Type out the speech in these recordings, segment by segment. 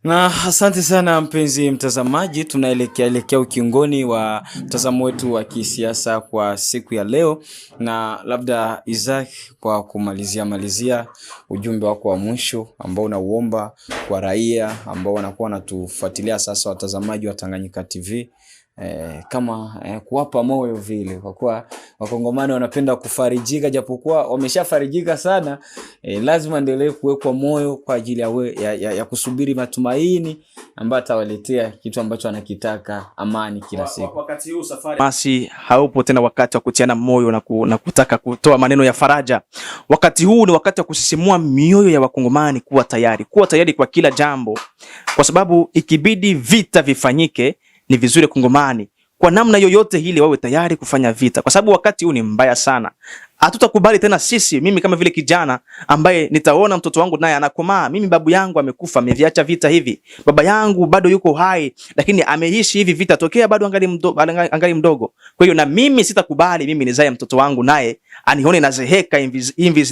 Na asante sana mpenzi mtazamaji, tunaelekea ukingoni wa mtazamo wetu wa kisiasa kwa siku ya leo, na labda Isaac, kwa kumalizia ujumbe wako wa mwisho ambao unauomba kwa raia ambao wanakuwa wanatufuatilia sasa, watazamaji wa Tanganyika TV, kama kuwapa moyo vile, kwa kuwa wakongomani wanapenda kufarijika, japokuwa wameshafarijika sana. Lazima endelee kuwekwa moyo kwa ajili ya kusubiri matumaini ambayo atawaletea kitu ambacho anakitaka, amani kila siku. Wakati huu safari basi haupo tena wakati wa kutiana moyo na kutaka kutoa maneno ya faraja. Wakati huu ni wakati wa kusisimua mioyo ya wakongomani kuwa tayari kwa kila jambo, kwa sababu ikibidi vita vifanyike, ni vizuri Kongomani kwa namna yoyote ile wawe tayari kufanya vita, kwa sababu wakati huu ni mbaya sana. Hatutakubali tena sisi, mimi kama vile kijana ambaye nitaona mtoto wangu naye anakomaa, mimi babu yangu amekufa, ameviacha vita hivi, baba yangu bado yuko hai lakini ameishi hivi vita tokea bado angali mdogo. Kwa hiyo na mimi sitakubali mimi nizae mtoto wangu naye anione nazeheka hivi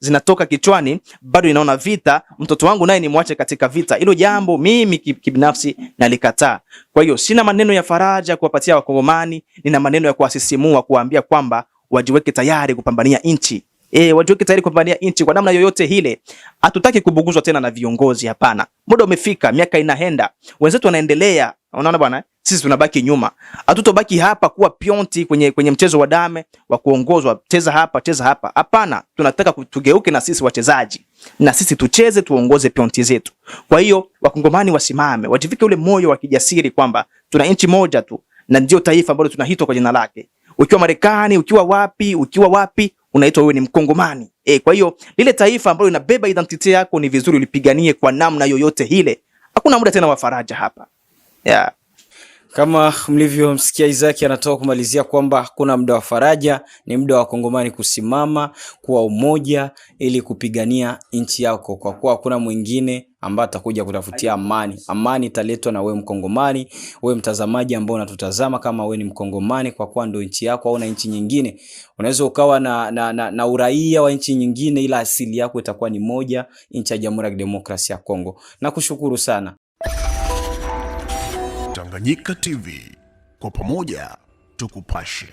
zinatoka kichwani, bado ninaona vita, mtoto wangu naye nimwache katika vita. Hilo jambo mimi kibinafsi nalikataa. Kwa hiyo sina maneno ya faraja kuwapatia wakongomani, nina maneno ya kuwasisimua, kuambia kwamba wajiweke tayari kupambania nchi. Wajiweke tayari kupambania nchi kwa namna yoyote ile. Hatutaki kubuguzwa tena na viongozi, hapana. Muda umefika, miaka inaenda, wenzetu wanaendelea. Unaona bwana, sisi tunabaki nyuma. Hatutobaki hapa kuwa pionti kwenye mchezo wa dame wa kuongozwa, cheza hapa. Hapana, tunataka tugeuke na sisi wachezaji, na sisi tucheze, tuongoze pionti zetu. Kwa hiyo wakongomani wasimame, wajivike ule moyo wa kijasiri kwamba tuna nchi moja tu na ndio taifa ambalo tunahitwa kwa jina lake. Ukiwa Marekani, ukiwa wapi, unaitwa wewe ni Mkongomani. Kwa hiyo lile taifa ambalo linabeba identity yako ni vizuri ulipiganie kwa namna yoyote ile. Hakuna muda tena wa faraja hapa. Yeah. Kama mlivyomsikia Isaac anatoka kumalizia kwamba hakuna muda wa faraja, ni muda wa Kongomani kusimama kuwa umoja ili kupigania nchi yako, kwa kuwa hakuna mwingine ambaye atakuja kutafutia amani. Amani italetwa na wewe Mkongomani, wewe mtazamaji ambao unatutazama. Kama wewe ni Mkongomani, kwa kuwa ndio nchi yako au na nchi nyingine, unaweza ukawa na uraia wa nchi nyingine, ila asili yako itakuwa ni moja, nchi ya Jamhuri ya Kidemokrasia ya Kongo. Nakushukuru sana. Tanganyika TV, kwa pamoja tukupashe.